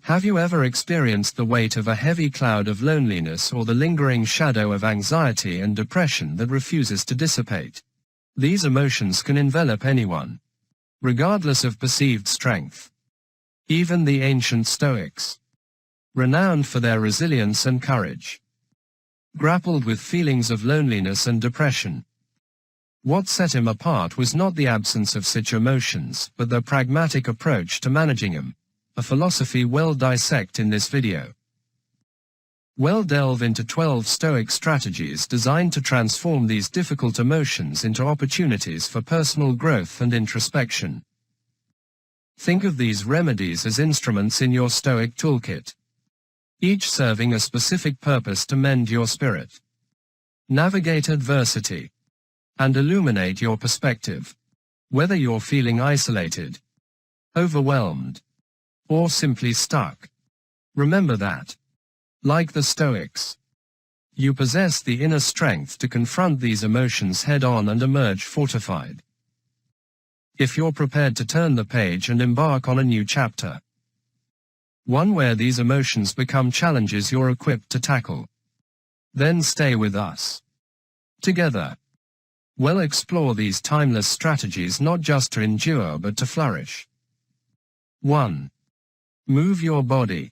Have you ever experienced the weight of a heavy cloud of loneliness or the lingering shadow of anxiety and depression that refuses to dissipate? These emotions can envelop anyone, regardless of perceived strength. Even the ancient Stoics, renowned for their resilience and courage, grappled with feelings of loneliness and depression. What set him apart was not the absence of such emotions, but their pragmatic approach to managing them, a philosophy we'll dissect in this video. We'll delve into 12 Stoic strategies designed to transform these difficult emotions into opportunities for personal growth and introspection. Think of these remedies as instruments in your Stoic toolkit, each serving a specific purpose to mend your spirit, navigate adversity, and illuminate your perspective. Whether you're feeling isolated, overwhelmed, or simply stuck, remember that, like the Stoics, you possess the inner strength to confront these emotions head-on and emerge fortified. If you're prepared to turn the page and embark on a new chapter, one where these emotions become challenges you're equipped to tackle, then stay with us. Together, we'll explore these timeless strategies not just to endure but to flourish. 1. Move your body.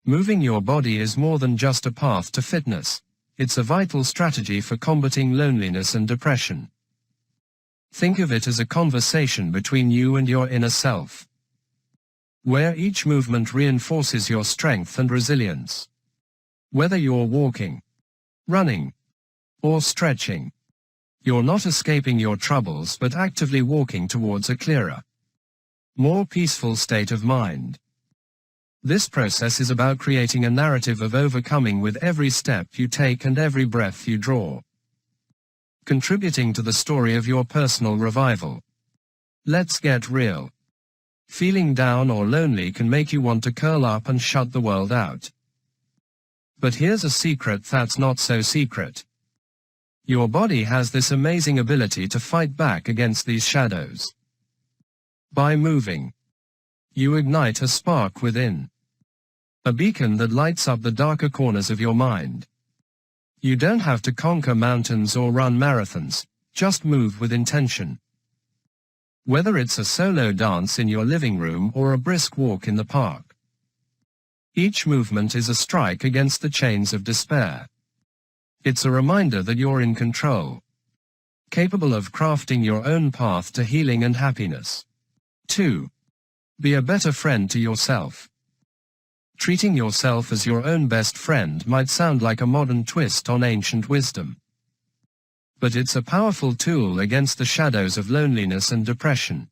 Moving your body is more than just a path to fitness. It's a vital strategy for combating loneliness and depression. Think of it as a conversation between you and your inner self, where each movement reinforces your strength and resilience. Whether you're walking, running, or stretching, you're not escaping your troubles but actively walking towards a clearer, more peaceful state of mind. This process is about creating a narrative of overcoming with every step you take and every breath you draw, contributing to the story of your personal revival. Let's get real. Feeling down or lonely can make you want to curl up and shut the world out. But here's a secret that's not so secret. Your body has this amazing ability to fight back against these shadows. By moving, you ignite a spark within, a beacon that lights up the darker corners of your mind. You don't have to conquer mountains or run marathons, just move with intention. Whether it's a solo dance in your living room or a brisk walk in the park, each movement is a strike against the chains of despair. It's a reminder that you're in control, capable of crafting your own path to healing and happiness. 2. Be a better friend to yourself. Treating yourself as your own best friend might sound like a modern twist on ancient wisdom, but it's a powerful tool against the shadows of loneliness and depression.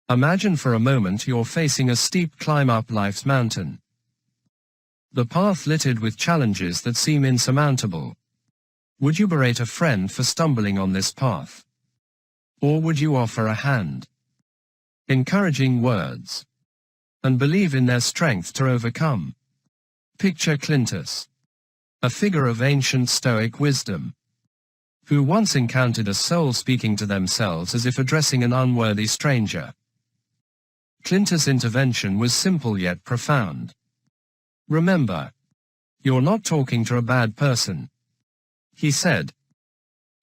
Imagine for a moment you're facing a steep climb up life's mountain, the path littered with challenges that seem insurmountable. Would you berate a friend for stumbling on this path? Or would you offer a hand, encouraging words, and believe in their strength to overcome? Picture Clintus, a figure of ancient Stoic wisdom, who once encountered a soul speaking to themselves as if addressing an unworthy stranger. Clintus' intervention was simple yet profound. Remember, you're not talking to a bad person, he said,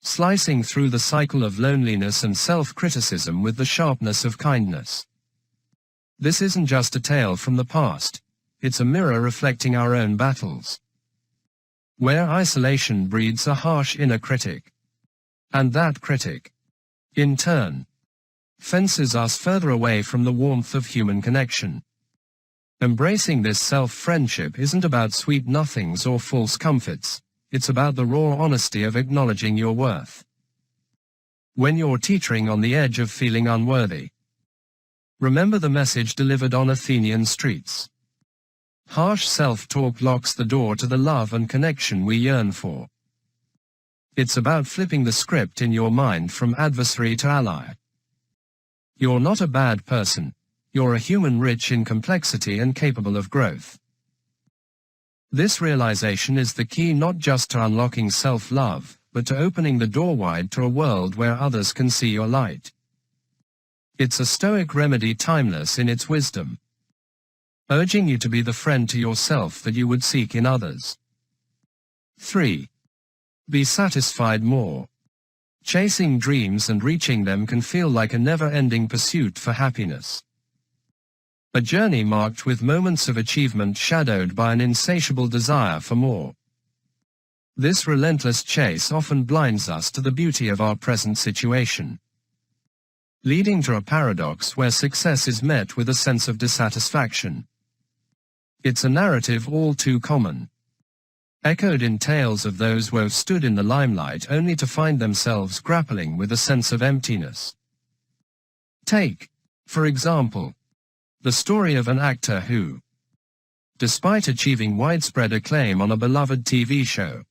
slicing through the cycle of loneliness and self-criticism with the sharpness of kindness. This isn't just a tale from the past, it's a mirror reflecting our own battles, where isolation breeds a harsh inner critic, and that critic, in turn, fences us further away from the warmth of human connection. Embracing this self-friendship isn't about sweet nothings or false comforts, it's about the raw honesty of acknowledging your worth. When you're teetering on the edge of feeling unworthy, remember the message delivered on Athenian streets. Harsh self-talk locks the door to the love and connection we yearn for. It's about flipping the script in your mind from adversary to ally. You're not a bad person, you're a human rich in complexity and capable of growth. This realization is the key not just to unlocking self-love, but to opening the door wide to a world where others can see your light. It's a Stoic remedy timeless in its wisdom. urging you to be the friend to yourself that you would seek in others. 3. Be satisfied more. Chasing dreams and reaching them can feel like a never-ending pursuit for happiness. A journey marked with moments of achievement shadowed by an insatiable desire for more. This relentless chase often blinds us to the beauty of our present situation, leading to a paradox where success is met with a sense of dissatisfaction. It's a narrative all too common, echoed in tales of those who have stood in the limelight only to find themselves grappling with a sense of emptiness. Take, for example, the story of an actor who, despite achieving widespread acclaim on a beloved TV show,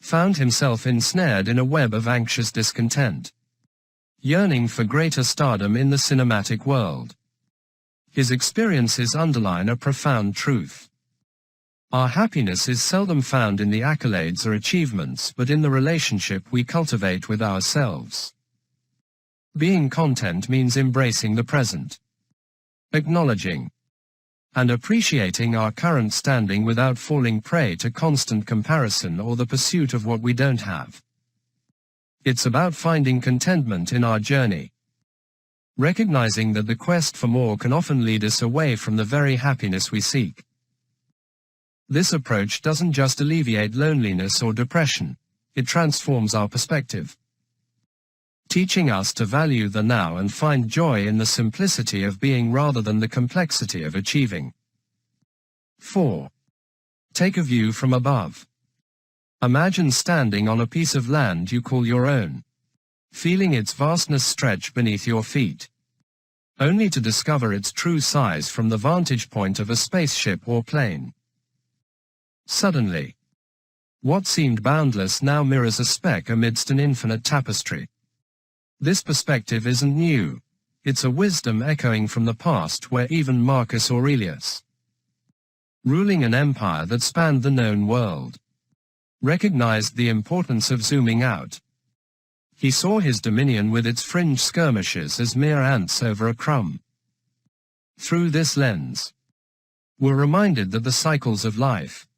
found himself ensnared in a web of anxious discontent, yearning for greater stardom in the cinematic world. His experiences underline a profound truth. Our happiness is seldom found in the accolades or achievements, but in the relationship we cultivate with ourselves. Being content means embracing the present, acknowledging and appreciating our current standing without falling prey to constant comparison or the pursuit of what we don't have. It's about finding contentment in our journey, recognizing that the quest for more can often lead us away from the very happiness we seek. This approach doesn't just alleviate loneliness or depression, it transforms our perspective, teaching us to value the now and find joy in the simplicity of being rather than the complexity of achieving. 4. Take a view from above. Imagine standing on a piece of land you call your own, feeling its vastness stretch beneath your feet, only to discover its true size from the vantage point of a spaceship or plane. Suddenly, what seemed boundless now mirrors a speck amidst an infinite tapestry. This perspective isn't new, it's a wisdom echoing from the past where even Marcus Aurelius, ruling an empire that spanned the known world, recognized the importance of zooming out. He saw his dominion with its fringe skirmishes as mere ants over a crumb. Through this lens, we're reminded that the cycles of life,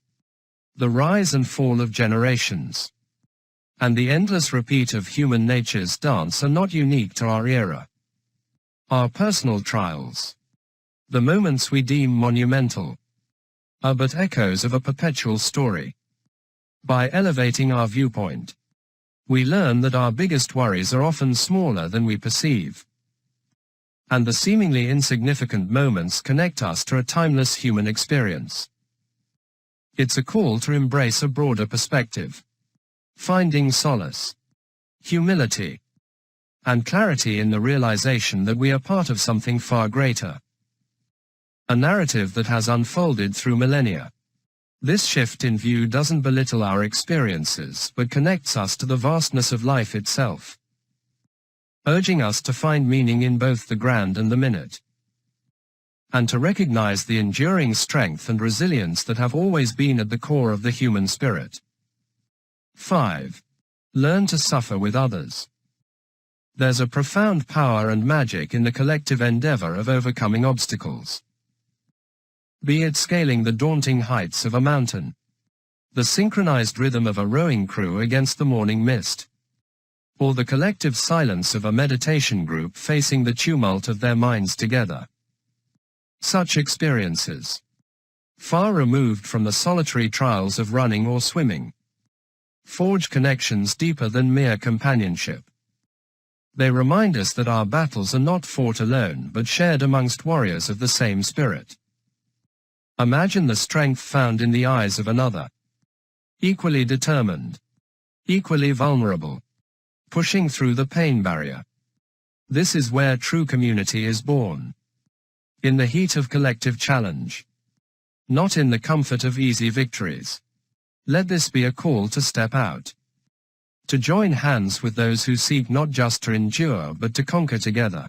the rise and fall of generations, and the endless repeat of human nature's dance are not unique to our era. Our personal trials, the moments we deem monumental, are but echoes of a perpetual story. By elevating our viewpoint, we learn that our biggest worries are often smaller than we perceive, and the seemingly insignificant moments connect us to a timeless human experience. It's a call to embrace a broader perspective, finding solace, humility, and clarity in the realization that we are part of something far greater. A narrative that has unfolded through millennia. This shift in view doesn't belittle our experiences, but connects us to the vastness of life itself, urging us to find meaning in both the grand and the minute, and to recognize the enduring strength and resilience that have always been at the core of the human spirit. 5. Learn to suffer with others. There's a profound power and magic in the collective endeavor of overcoming obstacles. Be it scaling the daunting heights of a mountain, the synchronized rhythm of a rowing crew against the morning mist, or the collective silence of a meditation group facing the tumult of their minds together. Such experiences, far removed from the solitary trials of running or swimming, forge connections deeper than mere companionship. They remind us that our battles are not fought alone but shared amongst warriors of the same spirit. Imagine the strength found in the eyes of another, equally determined, equally vulnerable, pushing through the pain barrier. This is where true community is born, in the heat of collective challenge, not in the comfort of easy victories. Let this be a call to step out, to join hands with those who seek not just to endure but to conquer together.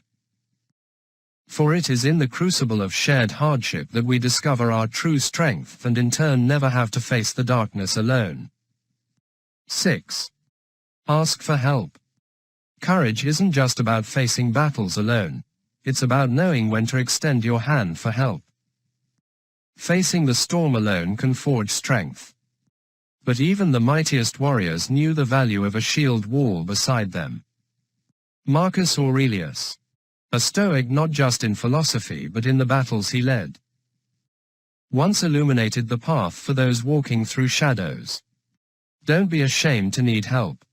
For it is in the crucible of shared hardship that we discover our true strength and in turn never have to face the darkness alone. 6. Ask for help. Courage isn't just about facing battles alone, it's about knowing when to extend your hand for help. Facing the storm alone can forge strength. But even the mightiest warriors knew the value of a shield wall beside them. Marcus Aurelius, a Stoic not just in philosophy but in the battles he led, once illuminated the path for those walking through shadows. Don't be ashamed to need help.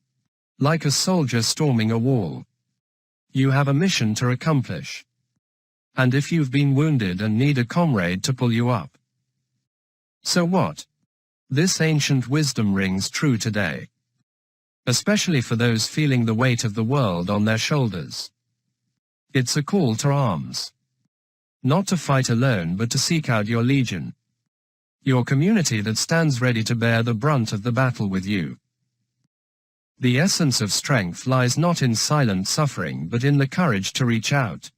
Like a soldier storming a wall, you have a mission to accomplish. And if you've been wounded and need a comrade to pull you up, so what? This ancient wisdom rings true today, especially for those feeling the weight of the world on their shoulders. It's a call to arms. Not to fight alone but to seek out your legion, your community that stands ready to bear the brunt of the battle with you. The essence of strength lies not in silent suffering but in the courage to reach out.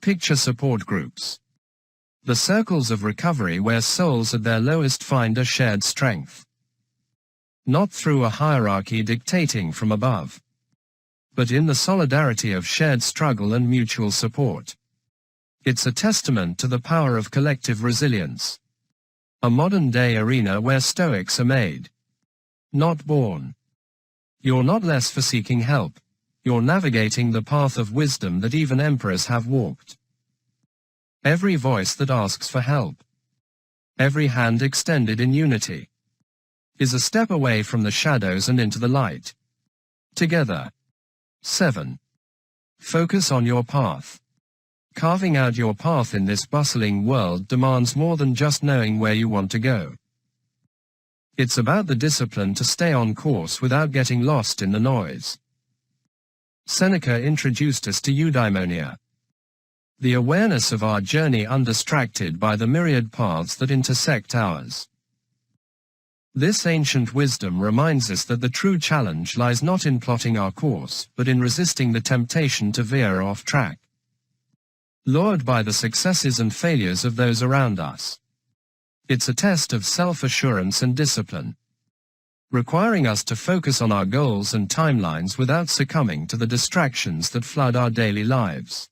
Picture support groups, the circles of recovery where souls at their lowest find a shared strength. Not through a hierarchy dictating from above, but in the solidarity of shared struggle and mutual support. It's a testament to the power of collective resilience. A modern-day arena where Stoics are made, not born. You're not less for seeking help. You're navigating the path of wisdom that even emperors have walked. Every voice that asks for help, every hand extended in unity, is a step away from the shadows and into the light. Together. 7. Focus on your path. Carving out your path in this bustling world demands more than just knowing where you want to go. It's about the discipline to stay on course without getting lost in the noise. Seneca introduced us to eudaimonia, the awareness of our journey undistracted by the myriad paths that intersect ours. This ancient wisdom reminds us that the true challenge lies not in plotting our course, but in resisting the temptation to veer off track, lured by the successes and failures of those around us. It's a test of self-assurance and discipline, requiring us to focus on our goals and timelines without succumbing to the distractions that flood our daily lives.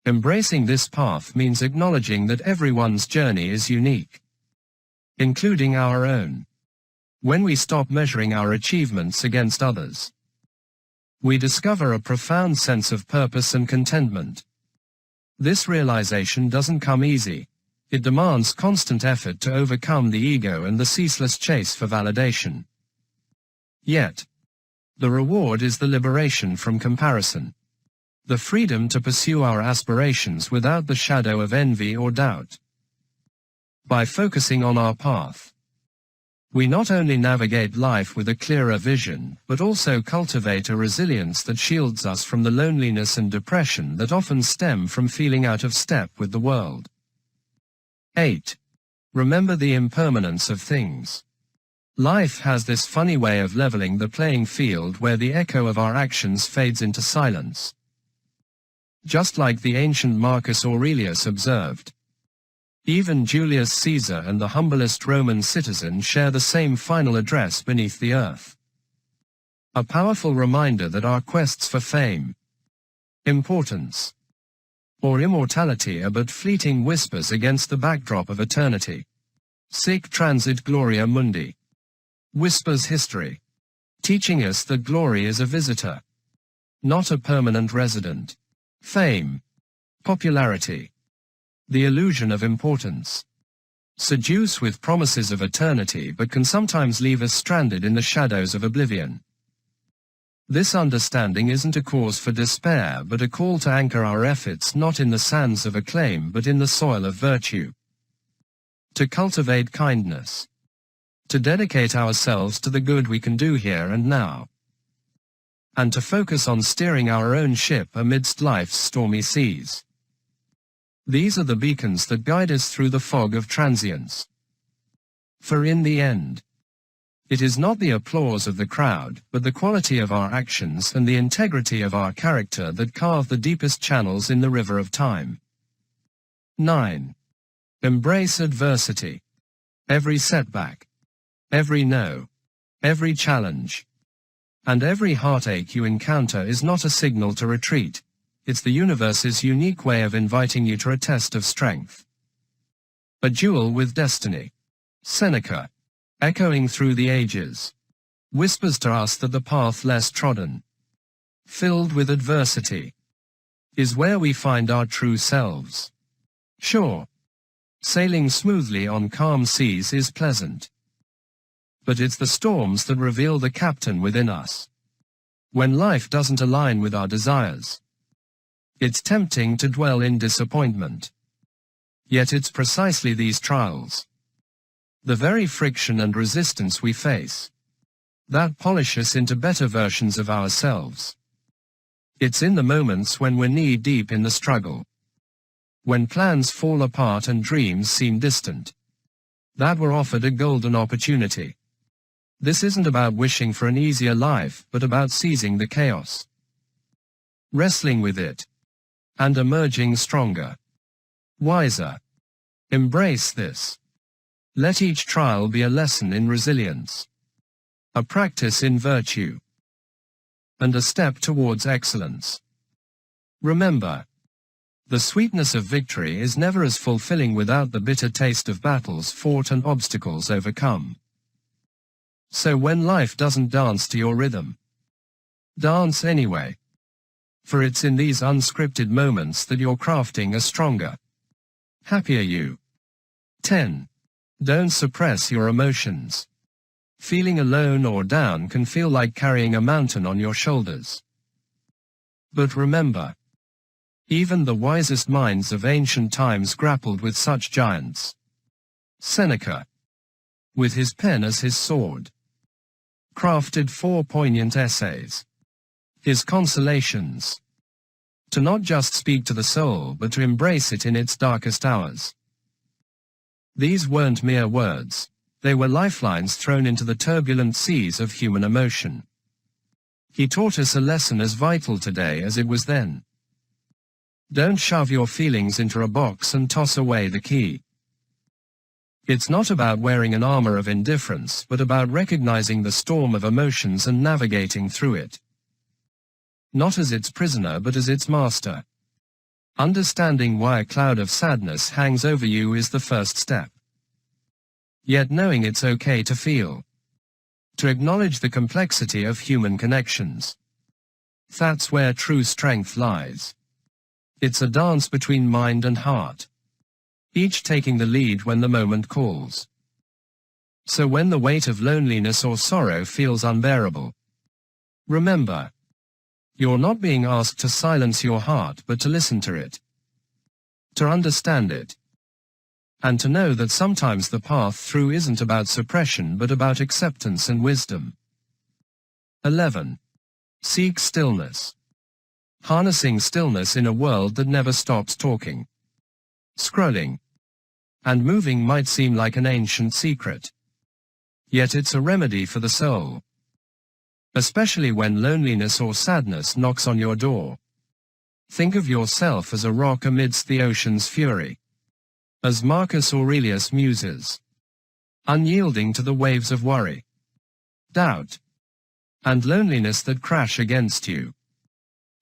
Embracing this path means acknowledging that everyone's journey is unique, including our own. When we stop measuring our achievements against others, we discover a profound sense of purpose and contentment. This realization doesn't come easy. It demands constant effort to overcome the ego and the ceaseless chase for validation. Yet, the reward is the liberation from comparison, the freedom to pursue our aspirations without the shadow of envy or doubt. By focusing on our path, we not only navigate life with a clearer vision, but also cultivate a resilience that shields us from the loneliness and depression that often stem from feeling out of step with the world. 8. Remember the impermanence of things. Life has this funny way of leveling the playing field where the echo of our actions fades into silence. Just like the ancient Marcus Aurelius observed, even Julius Caesar and the humblest Roman citizen share the same final address beneath the earth. A powerful reminder that our quests for fame, importance, or immortality are but fleeting whispers against the backdrop of eternity. Sic transit gloria mundi. Whispers history, teaching us that glory is a visitor, not a permanent resident. Fame, popularity, the illusion of importance, seduce with promises of eternity but can sometimes leave us stranded in the shadows of oblivion. This understanding isn't a cause for despair but a call to anchor our efforts not in the sands of acclaim but in the soil of virtue. To cultivate kindness, to dedicate ourselves to the good we can do here and now, and to focus on steering our own ship amidst life's stormy seas. These are the beacons that guide us through the fog of transience. For in the end, it is not the applause of the crowd, but the quality of our actions and the integrity of our character that carve the deepest channels in the river of time. 9. Embrace adversity. Every setback, every no, every challenge, and every heartache you encounter is not a signal to retreat. It's the universe's unique way of inviting you to a test of strength. A duel with destiny. Seneca, echoing through the ages, whispers to us that the path less trodden, filled with adversity, is where we find our true selves. Sure, sailing smoothly on calm seas is pleasant, but it's the storms that reveal the captain within us. When life doesn't align with our desires, it's tempting to dwell in disappointment. Yet it's precisely these trials, the very friction and resistance we face, that polish us into better versions of ourselves. It's in the moments when we're knee-deep in the struggle, when plans fall apart and dreams seem distant, that we're offered a golden opportunity. This isn't about wishing for an easier life, but about seizing the chaos, wrestling with it, and emerging stronger, wiser. Embrace this. Let each trial be a lesson in resilience, a practice in virtue, and a step towards excellence. Remember, the sweetness of victory is never as fulfilling without the bitter taste of battles fought and obstacles overcome. So when life doesn't dance to your rhythm, dance anyway. For it's in these unscripted moments that you're crafting a stronger, happier you. 10. Don't suppress your emotions. Feeling alone or down can feel like carrying a mountain on your shoulders. But remember, even the wisest minds of ancient times grappled with such giants. Seneca, with his pen as his sword, crafted 4 poignant essays, his consolations, to not just speak to the soul but to embrace it in its darkest hours. These weren't mere words, they were lifelines thrown into the turbulent seas of human emotion. He taught us a lesson as vital today as it was then. Don't shove your feelings into a box and toss away the key. It's not about wearing an armor of indifference, but about recognizing the storm of emotions and navigating through it. Not as its prisoner but as its master. Understanding why a cloud of sadness hangs over you is the first step. Yet knowing it's okay to feel, to acknowledge the complexity of human connections. That's where true strength lies. It's a dance between mind and heart, each taking the lead when the moment calls. So when the weight of loneliness or sorrow feels unbearable, remember, you're not being asked to silence your heart but to listen to it, to understand it, and to know that sometimes the path through isn't about suppression but about acceptance and wisdom. 11. Seek stillness. Harnessing stillness in a world that never stops talking, scrolling, and moving might seem like an ancient secret. Yet it's a remedy for the soul, especially when loneliness or sadness knocks on your door. Think of yourself as a rock amidst the ocean's fury, as Marcus Aurelius muses, unyielding to the waves of worry, doubt, and loneliness that crash against you.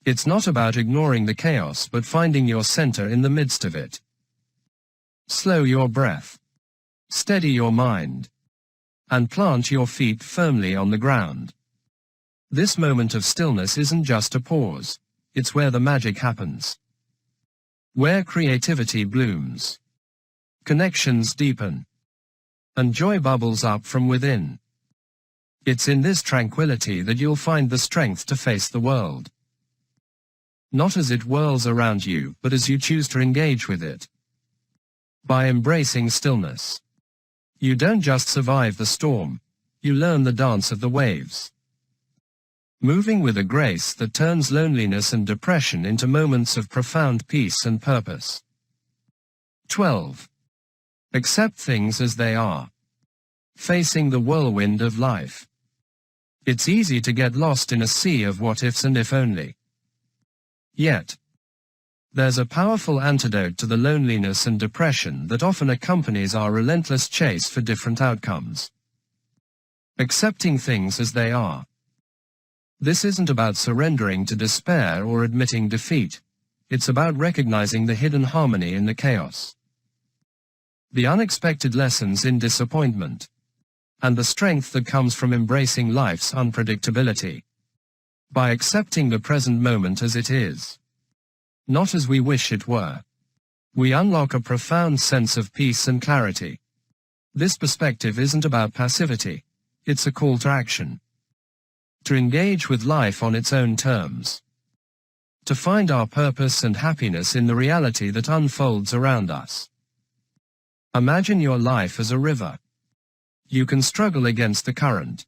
It's not about ignoring the chaos but finding your center in the midst of it. Slow your breath, steady your mind, and plant your feet firmly on the ground. This moment of stillness isn't just a pause, it's where the magic happens, where creativity blooms, connections deepen, and joy bubbles up from within. It's in this tranquility that you'll find the strength to face the world. Not as it whirls around you, but as you choose to engage with it. By embracing stillness, you don't just survive the storm, you learn the dance of the waves, moving with a grace that turns loneliness and depression into moments of profound peace and purpose. 12. Accept things as they are. Facing the whirlwind of life. It's easy to get lost in a sea of what-ifs and if-only. Yet, there's a powerful antidote to the loneliness and depression that often accompanies our relentless chase for different outcomes. Accepting things as they are. This isn't about surrendering to despair or admitting defeat. It's about recognizing the hidden harmony in the chaos. the unexpected lessons in disappointment, and the strength that comes from embracing life's unpredictability. By accepting the present moment as it is, not as we wish it were, we unlock a profound sense of peace and clarity. This perspective isn't about passivity, it's a call to action. To engage with life on its own terms. To find our purpose and happiness in the reality that unfolds around us. Imagine your life as a river. You can struggle against the current,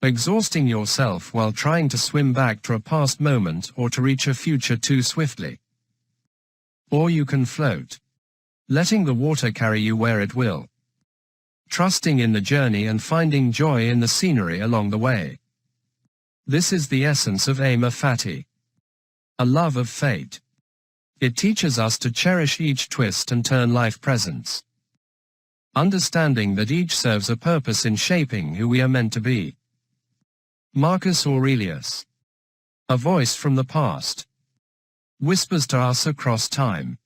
exhausting yourself while trying to swim back to a past moment or to reach a future too swiftly. Or you can float, letting the water carry you where it will, trusting in the journey and finding joy in the scenery along the way. This is the essence of amor fati, a love of fate. It teaches us to cherish each twist and turn life presents, understanding that each serves a purpose in shaping who we are meant to be. Marcus Aurelius, a voice from the past, whispers to us across time,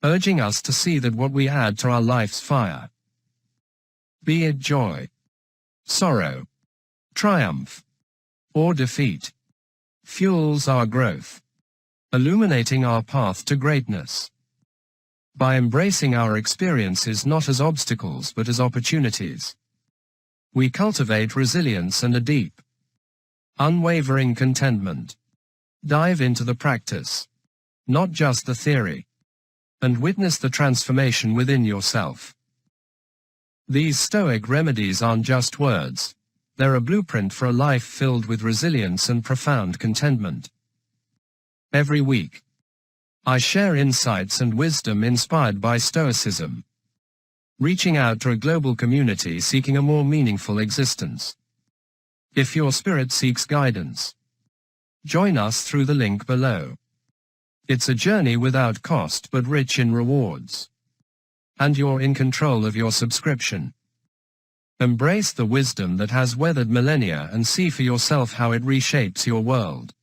urging us to see that what we add to our life's fire, be it joy, sorrow, triumph, or defeat, fuels our growth, illuminating our path to greatness. By embracing our experiences not as obstacles but as opportunities, we cultivate resilience and a deep, unwavering contentment. Dive into the practice, not just the theory, and witness the transformation within yourself. These Stoic remedies aren't just words, they're a blueprint for a life filled with resilience and profound contentment. Every week, I share insights and wisdom inspired by Stoicism, reaching out to a global community seeking a more meaningful existence. If your spirit seeks guidance, join us through the link below. It's a journey without cost but rich in rewards. And you're in control of your subscription. Embrace the wisdom that has weathered millennia and see for yourself how it reshapes your world.